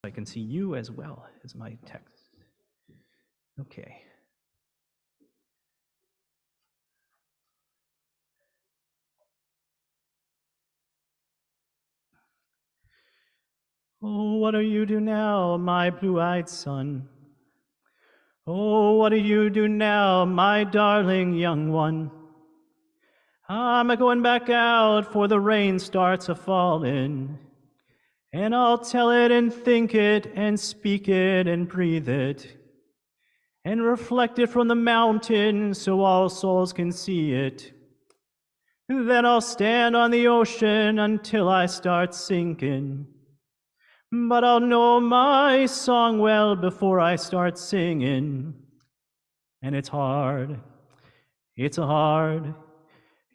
I can see you as well as my text. Okay. Oh, what do you do now, my blue-eyed son? Oh, what do you do now, my darling young one? I'm a-going back out, for the rain starts a-fallin', and I'll tell it and think it and speak it and breathe it, and reflect it from the mountain so all souls can see it. Then I'll stand on the ocean until I start sinking. But I'll know my song well before I start singing. And it's hard, it's hard,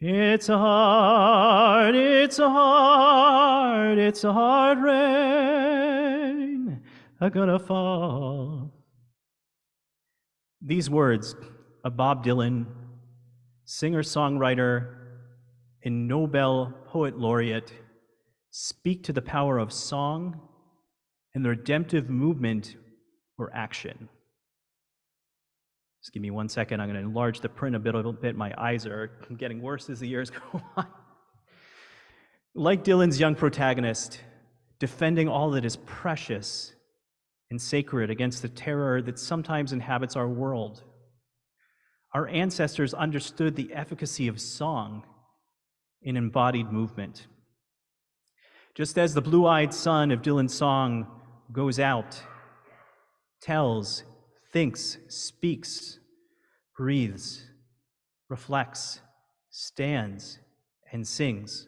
it's a hard, it's a hard, it's a hard rain a-gonna fall. These words of Bob Dylan, singer-songwriter and Nobel Poet Laureate, speak to the power of song and the redemptive movement or action. Just give me 1 second. I'm going to enlarge the print a little bit. My eyes are getting worse as the years go on. Like Dylan's young protagonist, defending all that is precious and sacred against the terror that sometimes inhabits our world, our ancestors understood the efficacy of song in embodied movement. Just as the blue-eyed son of Dylan's song goes out, tells, thinks, speaks, breathes, reflects, stands, and sings.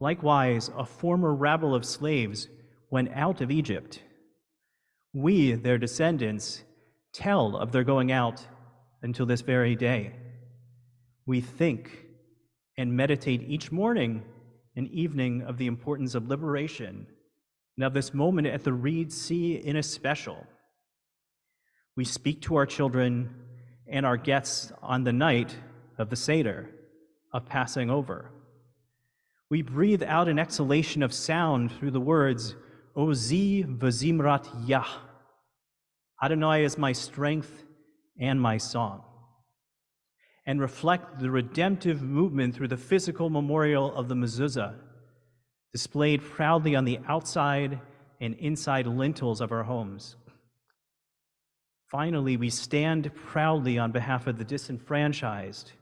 Likewise, a former rabble of slaves went out of Egypt. We, their descendants, tell of their going out until this very day. We think and meditate each morning and evening of the importance of liberation, and of this moment at the Reed Sea in especial. We speak to our children and our guests on the night of the Seder, of passing over. We breathe out an exhalation of sound through the words, Ozi v'zimrat Yah. Adonai is my strength and my song. And reflect the redemptive movement through the physical memorial of the mezuzah, displayed proudly on the outside and inside lintels of our homes. Finally, we stand proudly on behalf of the disenfranchised,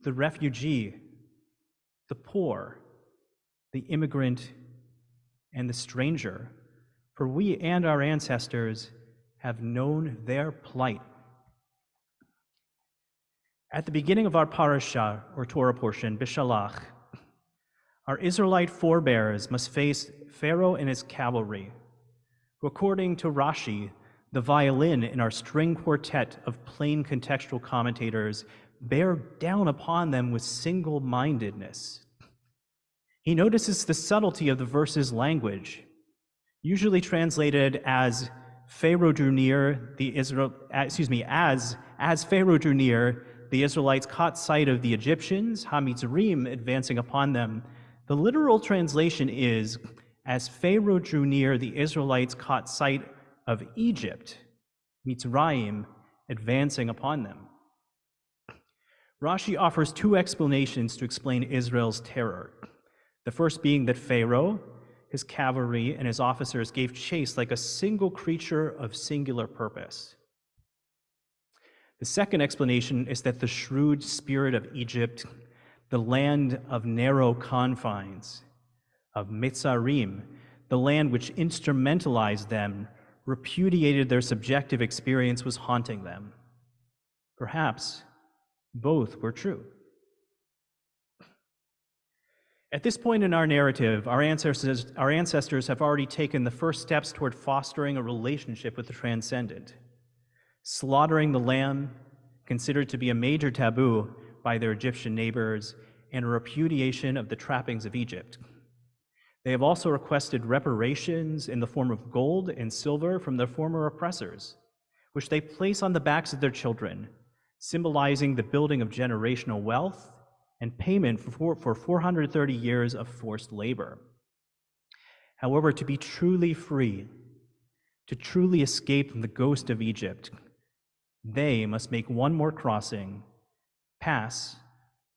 the refugee, the poor, the immigrant, and the stranger, for we and our ancestors have known their plight. At the beginning of our parasha, or Torah portion, Bishalach, our Israelite forebears must face Pharaoh and his cavalry, who, according to Rashi, the violin in our string quartet of plain contextual commentators, bear down upon them with single-mindedness. He notices the subtlety of the verse's language, usually translated as Pharaoh drew near, as Pharaoh drew near, the Israelites caught sight of the Egyptians, Hamitzrim, advancing upon them. The literal translation is, as Pharaoh drew near, the Israelites caught sight of Egypt, Mitzrayim, advancing upon them. Rashi offers two explanations to explain Israel's terror. The first being that Pharaoh, his cavalry, and his officers gave chase like a single creature of singular purpose. The second explanation is that the shrewd spirit of Egypt, the land of narrow confines, of Mitzrayim, the land which instrumentalized them, repudiated their subjective experience, was haunting them. Perhaps both were true. At this point in our narrative, our ancestors have already taken the first steps toward fostering a relationship with the transcendent. Slaughtering the lamb, considered to be a major taboo by their Egyptian neighbors, and a repudiation of the trappings of Egypt. They have also requested reparations in the form of gold and silver from their former oppressors, which they place on the backs of their children, symbolizing the building of generational wealth and payment for 430 years of forced labor. However, to be truly free, To truly escape from the ghost of Egypt, they must make one more crossing, pass,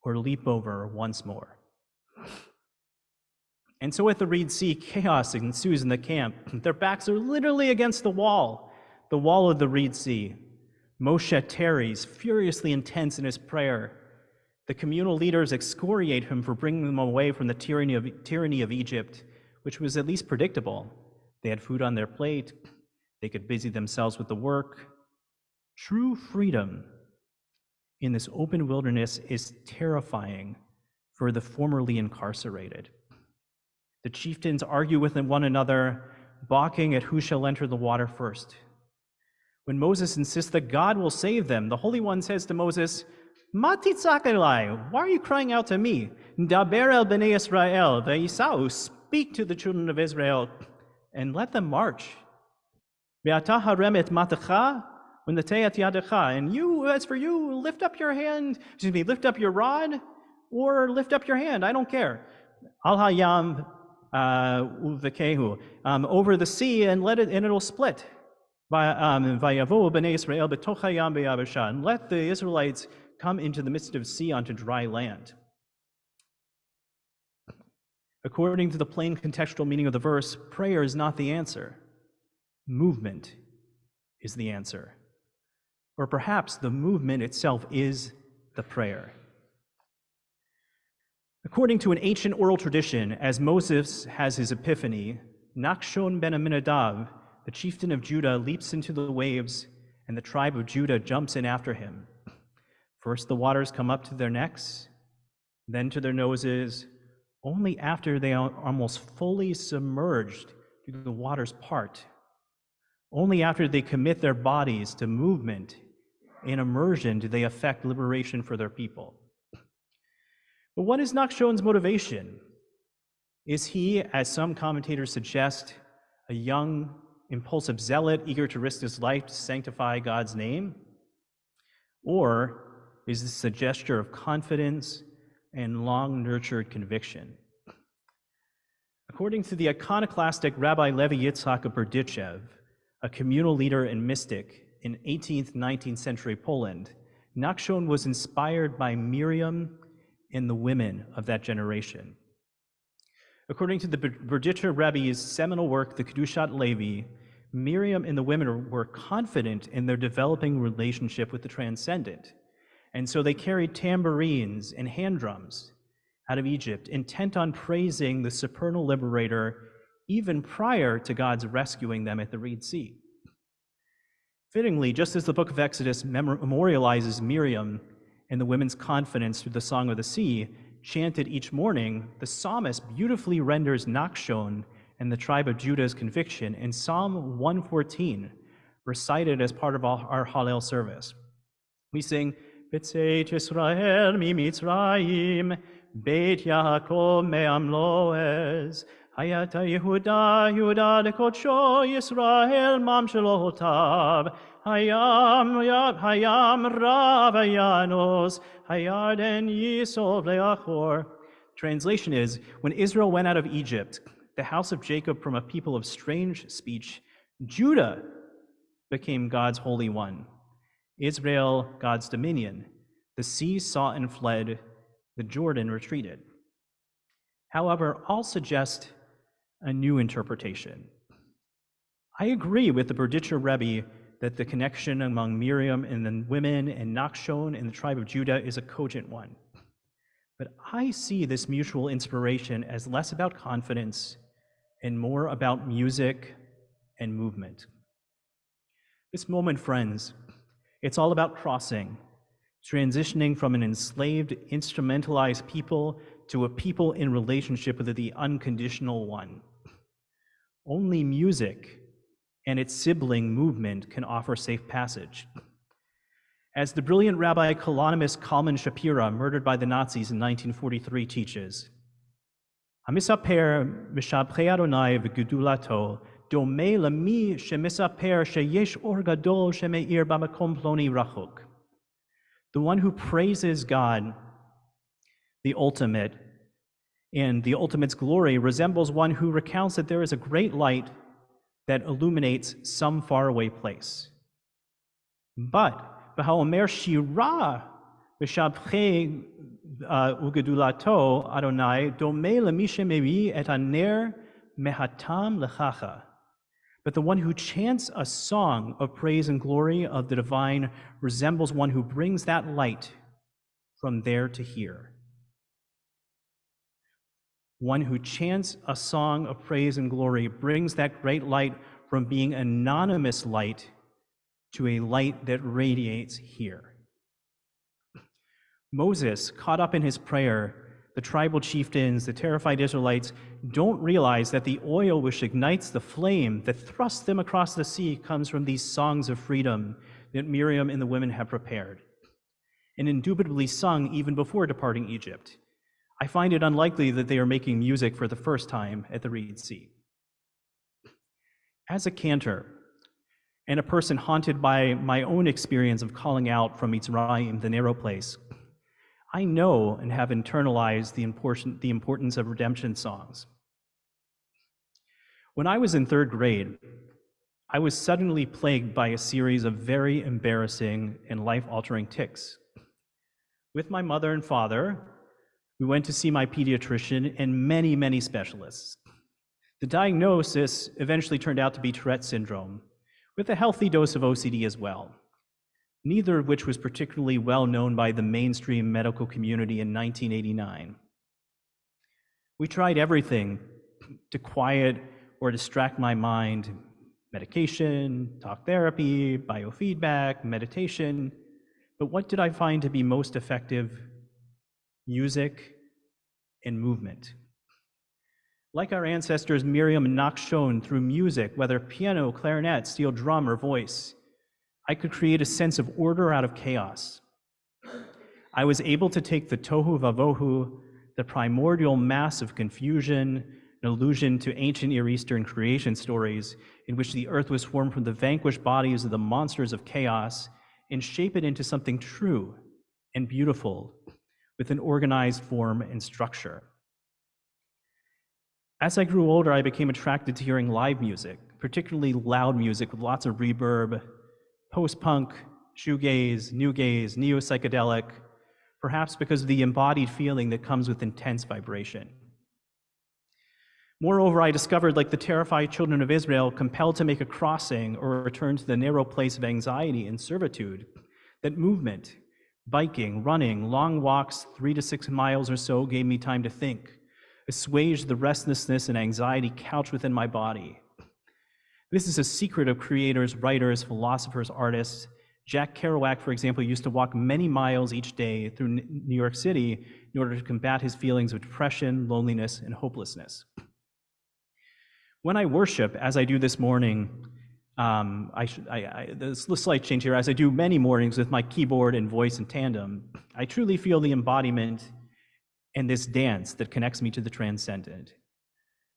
or leap over once more. And so at the Reed Sea, chaos ensues in the camp. Their backs are literally against the wall of the Reed Sea. Moshe tarries, furiously intense in his prayer. The communal leaders excoriate him for bringing them away from the tyranny of Egypt, which was at least predictable. They had food on their plate. They could busy themselves with the work. True freedom in this open wilderness is terrifying for the formerly incarcerated. The chieftains argue with one another, balking at who shall enter the water first. When Moses insists that God will save them, the Holy One says to Moses, "Ma titzak elai, why are you crying out to me? Daber el bnei Israel ve'isau, speak to the children of Israel, and let them march. Ve'ata harem et matecha v'natei et yadecha, and you, as for you, lift up your rod, or lift up your hand, I don't care. Al hayam uvekehu, over the sea, and it'll split. Vayavo bnei Israel betoch hayam be'yabasha, and let the Israelites come into the midst of the sea onto dry land." According to the plain contextual meaning of the verse, prayer is not the answer. Movement is the answer. Or perhaps the movement itself is the prayer. According to an ancient oral tradition, as Moses has his epiphany, Nachshon ben Aminadav, the chieftain of Judah, leaps into the waves, and the tribe of Judah jumps in after him. First, the waters come up to their necks, then to their noses. Only after they are almost fully submerged do the waters part. Only after they commit their bodies to movement and immersion do they effect liberation for their people. But what is Nachshon's motivation? Is he, as some commentators suggest, a young, impulsive zealot eager to risk his life to sanctify God's name? Or is this a gesture of confidence and long-nurtured conviction? According to the iconoclastic Rabbi Levi Yitzhak of Berdichev, a communal leader and mystic in 18th, 19th century Poland, Nachshon was inspired by Miriam and the women of that generation. According to the Berdichev Rebbe's seminal work, the Kedushat Levi, Miriam and the women were confident in their developing relationship with the transcendent. And so they carried tambourines and hand drums out of Egypt, intent on praising the supernal liberator even prior to God's rescuing them at the Reed Sea. Fittingly, just as the book of Exodus memorializes Miriam and the women's confidence through the Song of the Sea, chanted each morning, the psalmist beautifully renders Nachshon and the tribe of Judah's conviction in Psalm 114, recited as part of our Hallel service. We sing, "B'tzeit Yisrael mi Mitzrayim, Beit Yaakov me'am loez, Hayata Yehuda, Yehuda dekodsho, Yisrael mam shelotav, Hayam rav hayanos, Hayarden yisov leachor." Translation is, when Israel went out of Egypt, the house of Jacob from a people of strange speech, Judah became God's Holy One. Israel, God's dominion. The sea saw and fled, the Jordan retreated. However, I'll suggest a new interpretation. I agree with the Berdichev Rebbe that the connection among Miriam and the women and Nachshon and the tribe of Judah is a cogent one. But I see this mutual inspiration as less about confidence and more about music and movement. This moment, friends, it's all about crossing, transitioning from an enslaved, instrumentalized people to a people in relationship with the unconditional one. Only music and its sibling movement can offer safe passage. As the brilliant rabbi colonymist Kalman Shapira, murdered by the Nazis in 1943, teaches, "Hamisaper mishabchei Adonai v'gedulato domei lami shemisaper sheyesh or gadol shemeir b'makom ploni rachok." The one who praises God, the ultimate, and the ultimate's glory resembles one who recounts that there is a great light that illuminates some faraway place. But V'haomer Shirah v'shabchei ugedulato Adonai domeh lemisha mevi et haner mehatam lechacha. But the one who chants a song of praise and glory of the divine resembles one who brings that light from there to here. One who chants a song of praise and glory brings that great light from being anonymous light to a light that radiates here. Moses, caught up in his prayer, the tribal chieftains, the terrified Israelites, don't realize that the oil which ignites the flame that thrusts them across the sea comes from these songs of freedom that Miriam and the women have prepared, and indubitably sung even before departing Egypt. I find it unlikely that they are making music for the first time at the Reed Sea. As a cantor, and a person haunted by my own experience of calling out from Mitzrayim, the narrow place, I know and have internalized the importance of redemption songs. When I was in third grade, I was suddenly plagued by a series of very embarrassing and life-altering tics. With my mother and father, we went to see my pediatrician and many, many specialists. The diagnosis eventually turned out to be Tourette syndrome, with a healthy dose of OCD as well, neither of which was particularly well known by the mainstream medical community in 1989. We tried everything to quiet or distract my mind: medication, talk therapy, biofeedback, meditation. But what did I find to be most effective? Music and movement. Like our ancestors Miriam and Nachshon, through music, whether piano, clarinet, steel drum, or voice, I could create a sense of order out of chaos. I was able to take the tohu vavohu, the primordial mass of confusion, an allusion to ancient Near Eastern creation stories in which the earth was formed from the vanquished bodies of the monsters of chaos, and shape it into something true and beautiful with an organized form and structure. As I grew older, I became attracted to hearing live music, particularly loud music with lots of reverb, post-punk, shoegaze, new gaze, neo-psychedelic, perhaps because of the embodied feeling that comes with intense vibration. Moreover, I discovered, like the terrified children of Israel, compelled to make a crossing or return to the narrow place of anxiety and servitude, that movement, biking, running, long walks, 3 to 6 miles or so, gave me time to think, assuaged the restlessness and anxiety couched within my body. This is a secret of creators, writers, philosophers, artists. Jack Kerouac, for example, used to walk many miles each day through New York City in order to combat his feelings of depression, loneliness, and hopelessness. When I worship, as I do this morning, there's a slight change here, as I do many mornings with my keyboard and voice in tandem, I truly feel the embodiment and this dance that connects me to the transcendent.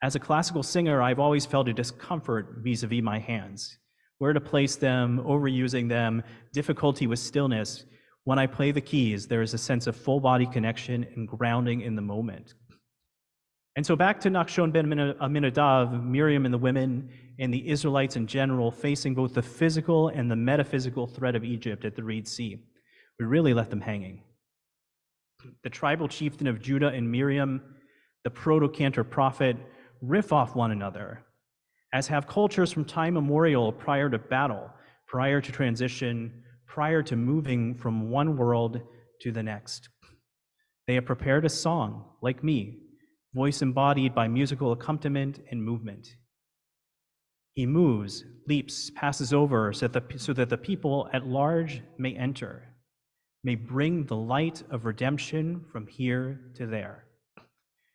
As a classical singer, I've always felt a discomfort vis-a-vis my hands, where to place them, overusing them, difficulty with stillness. When I play the keys, there is a sense of full body connection and grounding in the moment. And so back to Nachshon ben Aminadav, Miriam and the women, and the Israelites in general, facing both the physical and the metaphysical threat of Egypt at the Reed Sea. We really left them hanging. The tribal chieftain of Judah and Miriam, the proto-Cantor prophet, riff off one another, as have cultures from time immemorial prior to battle, prior to transition, prior to moving from one world to the next. They have prepared a song, like me, voice embodied by musical accompaniment and movement. He moves, leaps, passes over so that the people at large may enter, may bring the light of redemption from here to there.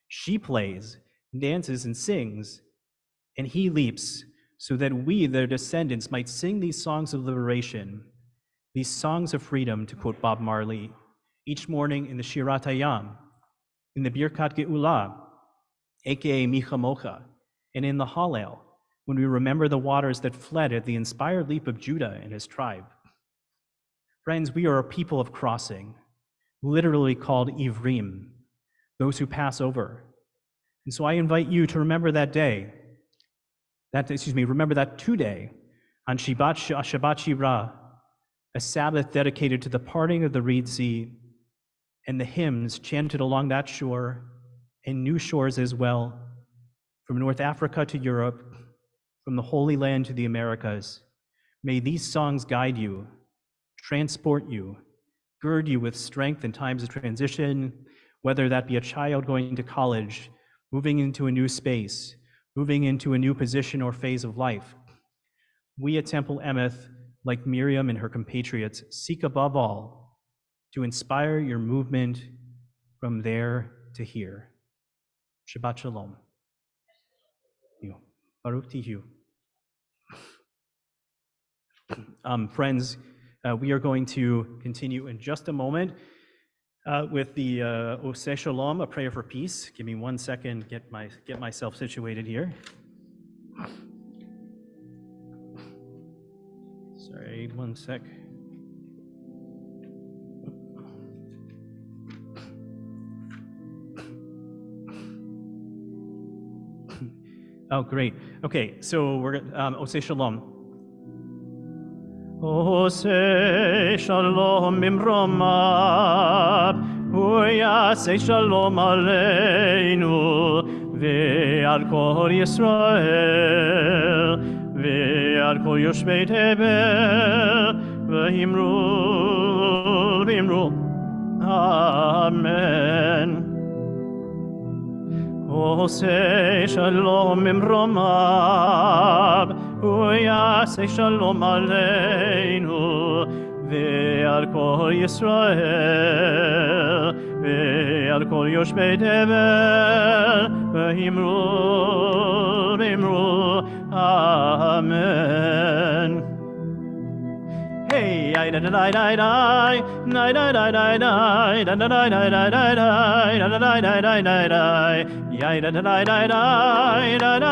She plays, dances, and sings, and he leaps so that we, their descendants, might sing these songs of liberation, these songs of freedom, to quote Bob Marley, each morning in the Shirah Hayam, in the Birkat Geulah, aka Micha Mocha, and in the Hallel, when we remember the waters that fled at the inspired leap of Judah and his tribe. Friends, we are a people of crossing, literally called Ivrim, those who pass over. And so I invite you to remember that day, remember that today, on Shabbat Shirah, a Sabbath dedicated to the parting of the Reed Sea, and the hymns chanted along that shore and new shores as well, from North Africa to Europe, from the Holy Land to the Americas. May these songs guide you, transport you, gird you with strength in times of transition, whether that be a child going to college, moving into a new space, moving into a new position or phase of life. We at Temple Emeth, like Miriam and her compatriots, seek above all to inspire your movement from there to here. Shabbat Shalom. Baruch Tihu. Friends, we are going to continue in just a moment with the Oseh Shalom, a prayer for peace. Give me 1 second, get myself situated here. Sorry, 1 sec. Oh, great. Okay, so we're Oseh Shalom. Oseh Shalom Mimromab, Uyaseh Shalom Aleinu, Ve'al Kol Yisrael, Ve'al Kol Yoshvei Tevel, V'himru, Amen. Oseh Shalom Mimromab, Uyaseh Shalom Aleinu, Ve'al Kol Yisrael, Ve'al Kol Yoshvei Tevel, V'himru, Amen. Hey, I da da da da da, da da da da da, da da da da da da, da da da da da da, da da da da da da.